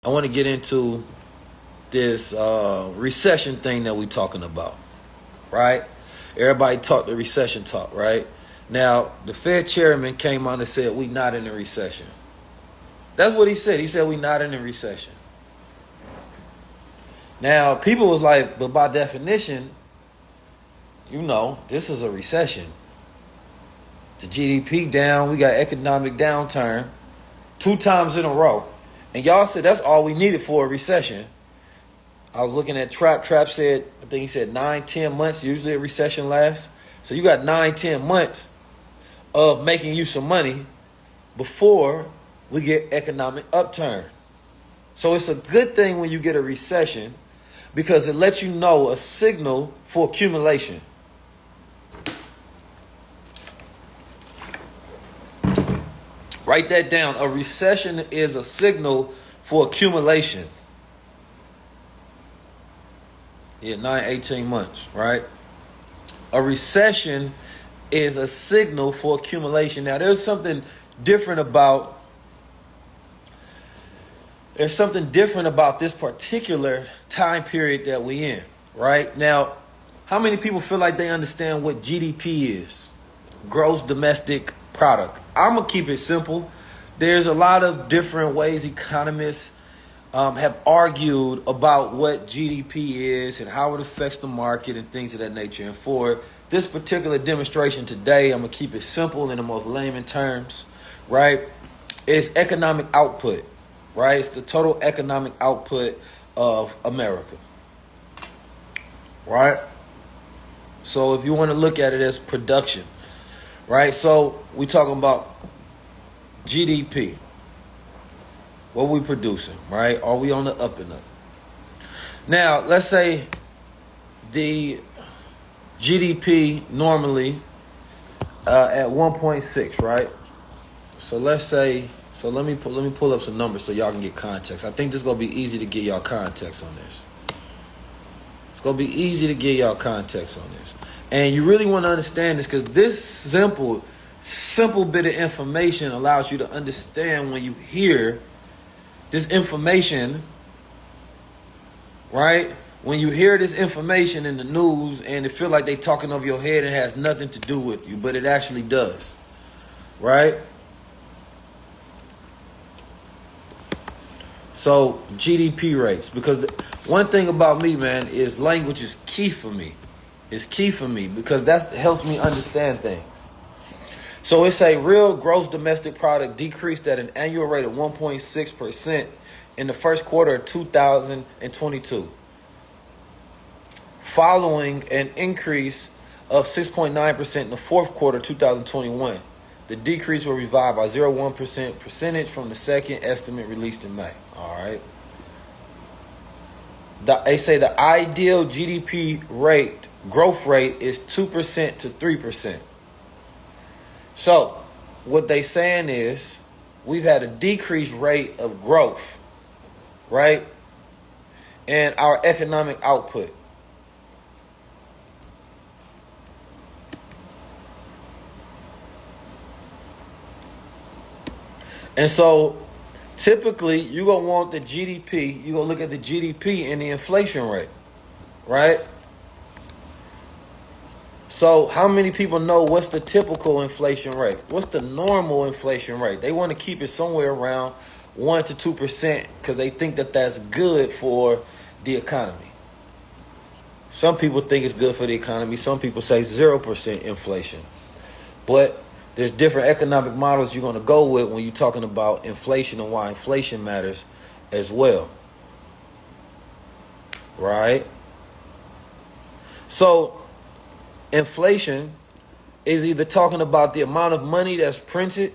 I want to get into this recession thing that we're talking about, right? Everybody talk the recession talk, right? Now, the Fed chairman came on and said we not in a recession. That's what he said. He said we not in a recession. Now, people was like, but by definition, this is a recession. The GDP down, we got economic downturn 2 times in a row. And y'all said that's all we needed for a recession. I was looking at Trap. Trap said, I think he said 9-10 months, usually a recession lasts. So you got 9-10 months of making you some money before we get economic upturn. So it's a good thing when you get a recession because it lets you know a signal for accumulation. Write that down. A recession is a signal for accumulation. Yeah, 9-18 months, right? A recession is a signal for accumulation. Now, there's something different about this particular time period that we in, right? Now, how many people feel like they understand what GDP is? Gross domestic product. I'm going to keep it simple. There's a lot of different ways economists have argued about what GDP is and how it affects the market and things of that nature. And for this particular demonstration today, I'm going to keep it simple in the most layman terms, right? It's economic output, right? It's the total economic output of America, right? So if you want to look at it as production, right? So we talking about GDP. What we producing, right? Are we on the up and up? Now, let's say the GDP normally at 1.6, right? So let's say, let me pull up some numbers so y'all can get context. I think this is gonna be easy to get y'all context on this. It's gonna be easy to get y'all context on this, and you really want to understand this because this simple bit of information allows you to understand when you hear this information, right? When you hear this information in the news and it feel like they talking over your head and it has nothing to do with you, but it actually does, right? So GDP rates, because one thing about me, man, is language is key for me. It's key for me because that helps me understand things. So it's a real gross domestic product decreased at an annual rate of 1.6% in the first quarter of 2022, following an increase of 6.9% in the fourth quarter of 2021. The decrease will revised by 0.1% percentage from the second estimate released in May. All right. They say the ideal GDP rate, growth rate, is 2% to 3%. So what they saying is we've had a decreased rate of growth, right? And our economic output. And so typically you're going to want the GDP, you're going to look at the GDP and the inflation rate, right? So how many people know what's the typical inflation rate? What's the normal inflation rate? They want to keep it somewhere around 1 to 2% because they think that that's good for the economy. Some people think it's good for the economy. Some people say 0% inflation. But there's different economic models you're going to go with when you're talking about inflation and why inflation matters as well. Right? So inflation is either talking about the amount of money that's printed,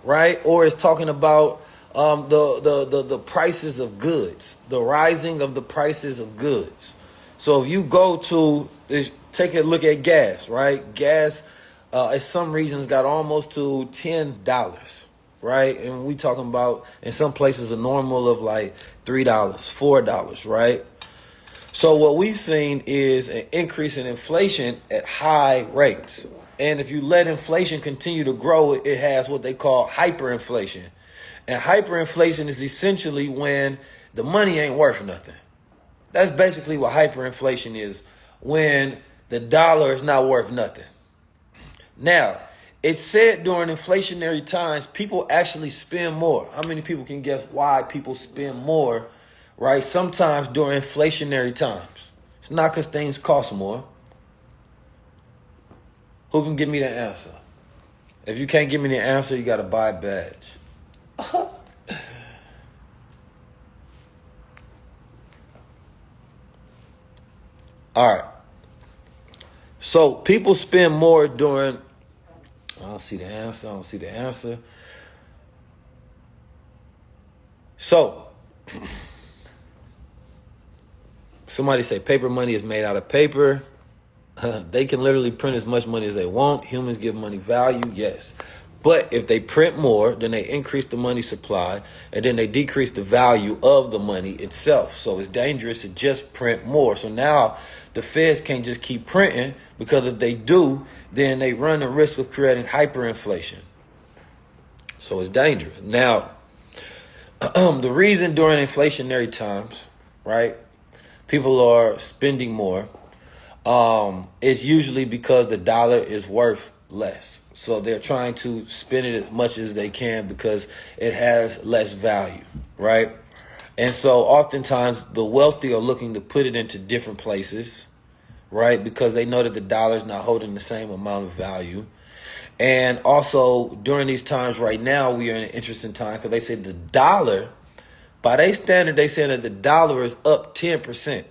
right? Or it's talking about the prices of goods, the rising of the prices of goods. So if you go to, take a look at gas, right? Gas, in some regions got almost to $10, right? And we talking about in some places a normal of like $3, $4, right? So what we've seen is an increase in inflation at high rates. And if you let inflation continue to grow, it has what they call hyperinflation. And hyperinflation is essentially when the money ain't worth nothing. That's basically what hyperinflation is, when the dollar is not worth nothing. Now, it's said during inflationary times, people actually spend more. How many people can guess why people spend more, right? Sometimes during inflationary times. It's not because things cost more. Who can give me the answer? If you can't give me the answer, you got to buy a badge. All right. So people spend more during, I don't see the answer. So somebody say paper money is made out of paper. They can literally print as much money as they want. Humans give money value, yes. But if they print more, then they increase the money supply, and then they decrease the value of the money itself. So it's dangerous to just print more. So now the feds can't just keep printing, because if they do, then they run the risk of creating hyperinflation. So it's dangerous. Now, the reason during inflationary times, right, people are spending more, is usually because the dollar is worth less. So they're trying to spend it as much as they can because it has less value, right? And so oftentimes the wealthy are looking to put it into different places, right? Because they know that the dollar is not holding the same amount of value. And also during these times right now, we are in an interesting time because they say the dollar, by their standard, they say that the dollar is up 10%.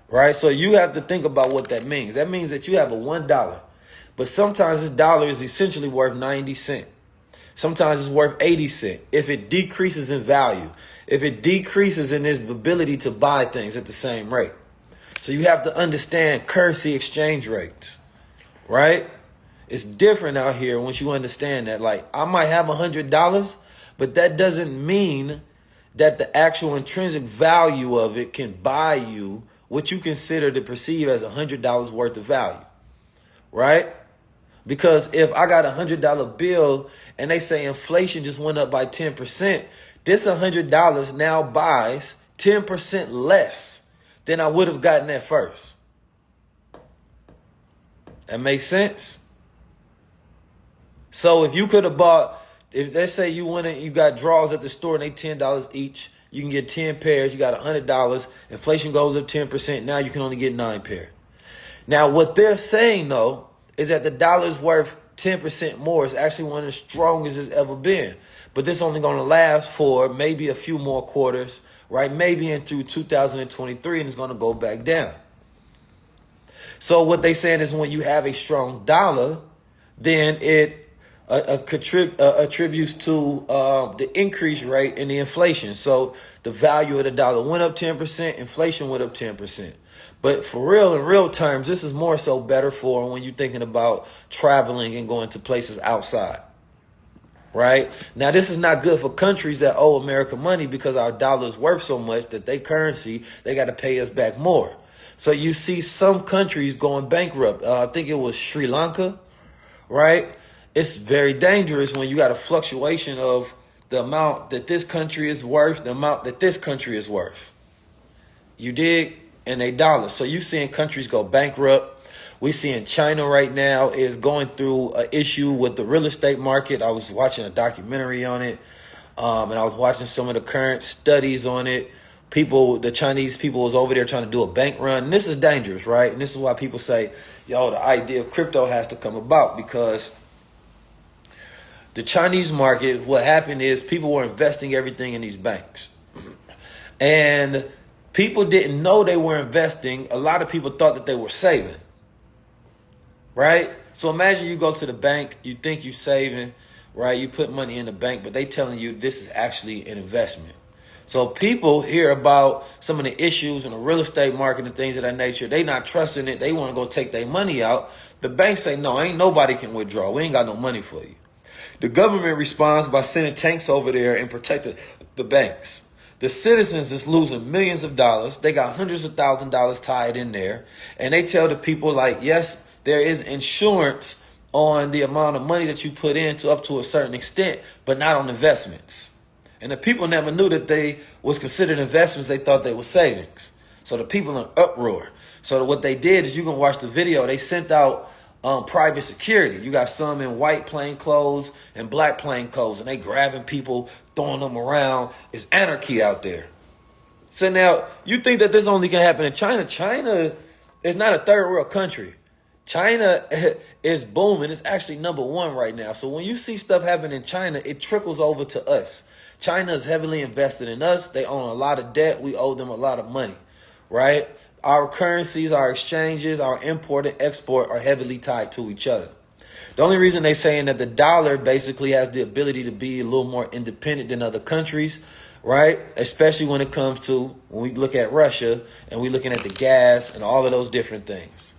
Right? So you have to think about what that means. That means that you have a $1, but sometimes this dollar is essentially worth 90 cents. Sometimes it's worth 80 cents. If it decreases in value, if it decreases in its ability to buy things at the same rate. So you have to understand currency exchange rates, right? It's different out here once you understand that. Like, I might have $100, but that doesn't mean that the actual intrinsic value of it can buy you what you consider to perceive as $100 worth of value, right? Because if I got $100 bill and they say inflation just went up by 10%, this $100 now buys 10% less than I would have gotten at first. That makes sense? So if you could have bought, if they say you went and you got drawers at the store and they $10 each, you can get 10 pairs, you got $100, inflation goes up 10%, now you can only get 9 pairs. Now, what they're saying, though, is that the dollar's worth 10% more. It's actually one of the strongest it's ever been. But this is only going to last for maybe a few more quarters, right? Maybe in through 2023, and it's going to go back down. So what they're saying is when you have a strong dollar, then it attributes to the increase rate in the inflation. So the value of the dollar went up 10%, inflation went up 10%. But for real, in real terms, this is more so better for when you're thinking about traveling and going to places outside, right? Now, this is not good for countries that owe America money because our dollar is worth so much that they currency, they got to pay us back more. So you see some countries going bankrupt. I think it was Sri Lanka, right? It's very dangerous when you got a fluctuation of the amount that this country is worth, the amount that this country is worth. You dig? And they dollars. So you seeing countries go bankrupt. We seeing China right now is going through an issue with the real estate market. I was watching a documentary on it, and I was watching some of the current studies on it. The Chinese people was over there trying to do a bank run. And this is dangerous, right? And this is why people say, yo, the idea of crypto has to come about, because the Chinese market, what happened is people were investing everything in these banks. And people didn't know they were investing. A lot of people thought that they were saving, right? So imagine you go to the bank, you think you're saving, right? You put money in the bank, but they telling you this is actually an investment. So people hear about some of the issues in the real estate market and things of that nature. They not trusting it. They want to go take their money out. The bank say, no, ain't nobody can withdraw. We ain't got no money for you. The government responds by sending tanks over there and protecting the banks. The citizens is losing millions of dollars. They got hundreds of thousands of dollars tied in there. And they tell the people, like, yes, there is insurance on the amount of money that you put in to up to a certain extent, but not on investments. And the people never knew that they was considered investments. They thought they were savings. So the people in uproar. So what they did is, you can watch the video. They sent out private security. You got some in white plain clothes and black plain clothes, and they grabbing people, throwing them around. It's anarchy out there. So now you think that this only can happen in China. China is not a third world country. China is booming. It's actually #1 right now. So when you see stuff happen in China, it trickles over to us. China is heavily invested in us. They own a lot of debt. We owe them a lot of money, right? Our currencies, our exchanges, our import and export are heavily tied to each other. The only reason they're saying that the dollar basically has the ability to be a little more independent than other countries, right? Especially when it comes to, when we look at Russia and we're looking at the gas and all of those different things,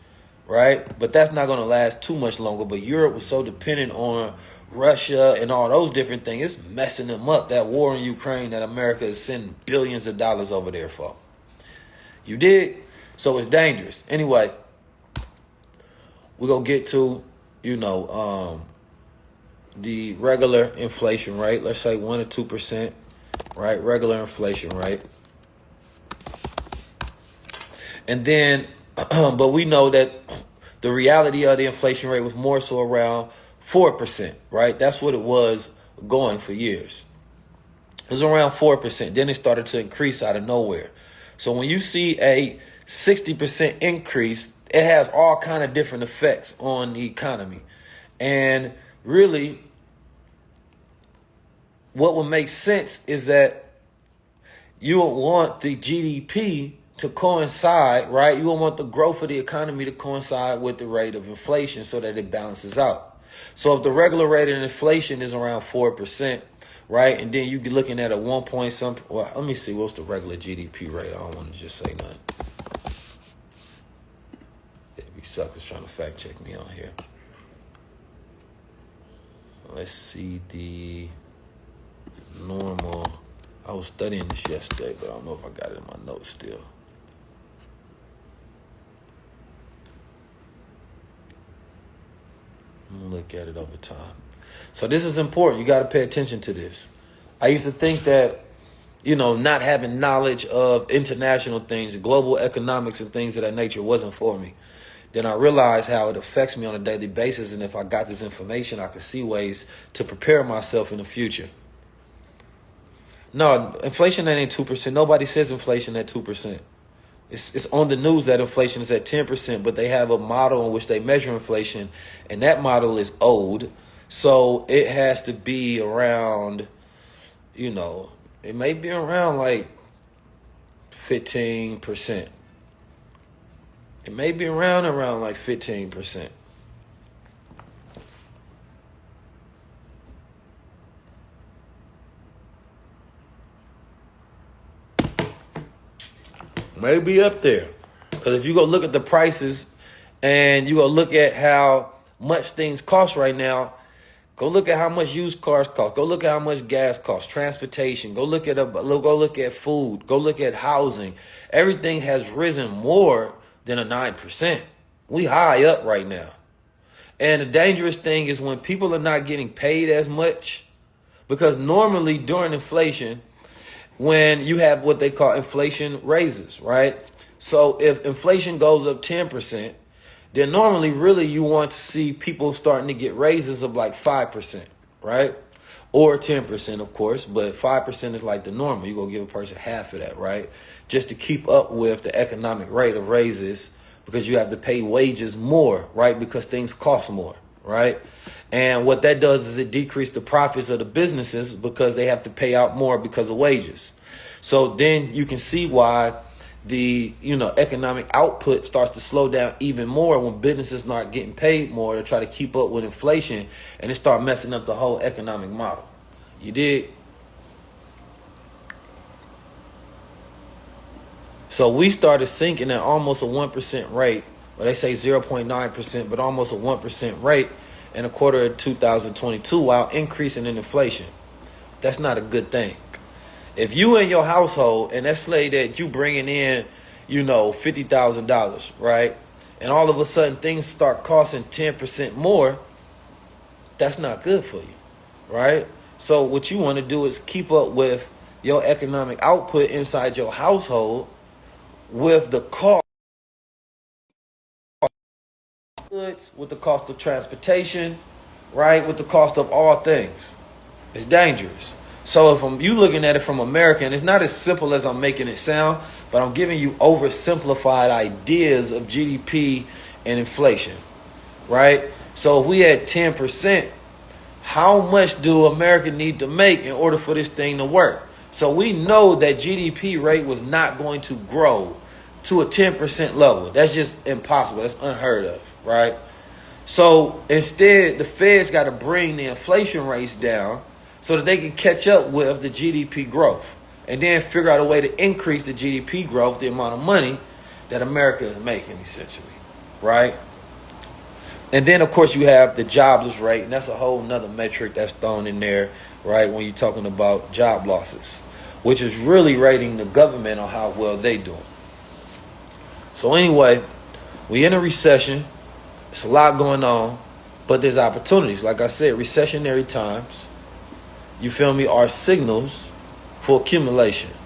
right? But that's not going to last too much longer. But Europe was so dependent on Russia and all those different things. It's messing them up. That war in Ukraine that America is sending billions of dollars over there for. You did? So it's dangerous. Anyway, we're going to get to, the regular inflation rate. Let's say 1 or 2%, right? Regular inflation rate. And then, but we know that the reality of the inflation rate was more so around 4%, right? That's what it was going for years. It was around 4%. Then it started to increase out of nowhere. So when you see a 60% increase, it has all kind of different effects on the economy. And really, what would make sense is that you would want the GDP to coincide, right? You would want the growth of the economy to coincide with the rate of inflation so that it balances out. So if the regular rate of inflation is around 4%, right? And then you be looking at a 1 point something. Well, let me see. What's the regular GDP rate? I don't want to just say nothing. These suckers trying to fact check me on here. Let's see the normal. I was studying this yesterday, but I don't know if I got it in my notes still. I'm gonna look at it over time. So this is important. You got to pay attention to this. I used to think that, not having knowledge of international things, global economics and things of that nature wasn't for me. Then I realized how it affects me on a daily basis. And if I got this information, I could see ways to prepare myself in the future. No, inflation ain't 2%. Nobody says inflation at 2%. It's on the news that inflation is at 10%, but they have a model in which they measure inflation, and that model is old. So it has to be around, it may be around like 15%. It may be around like 15%. Maybe up there. Because if you go look at the prices and you go look at how much things cost right now, go look at how much used cars cost. Go look at how much gas costs, transportation. Go look at food. Go look at housing. Everything has risen more than a 9%. We high up right now. And the dangerous thing is when people are not getting paid as much, because normally during inflation, when you have what they call inflation raises, right? So if inflation goes up 10%, then normally really you want to see people starting to get raises of like 5%, right? Or 10%, of course, but 5% is like the normal. You're going to give a person half of that, right? Just to keep up with the economic rate of raises, because you have to pay wages more, right? Because things cost more, right? And what that does is it decreases the profits of the businesses because they have to pay out more because of wages. So then you can see why the economic output starts to slow down even more when businesses start getting paid more to try to keep up with inflation, and it start messing up the whole economic model. You dig? So we started sinking at almost a 1% rate, or they say 0.9%, but almost a 1% rate in a quarter of 2022 while increasing in inflation. That's not a good thing. If you in your household, and let's say that you bringing in, $50,000, right? And all of a sudden things start costing 10% more, that's not good for you, right? So what you want to do is keep up with your economic output inside your household with the cost of goods, with the cost of transportation, right? With the cost of all things. It's dangerous. So if you looking at it from American, it's not as simple as I'm making it sound, but I'm giving you oversimplified ideas of GDP and inflation, right? So if we had 10%, how much do America need to make in order for this thing to work? So we know that GDP rate was not going to grow to a 10% level. That's just impossible. That's unheard of, right? So instead, the Fed's got to bring the inflation rates down so that they can catch up with the GDP growth and then figure out a way to increase the GDP growth, the amount of money that America is making, essentially, right? And then, of course, you have the jobless rate, and that's a whole nother metric that's thrown in there, right, when you're talking about job losses, which is really rating the government on how well they doing. So anyway, we in a recession. It's a lot going on, but there's opportunities. Like I said, recessionary times, you feel me, are signals for accumulation.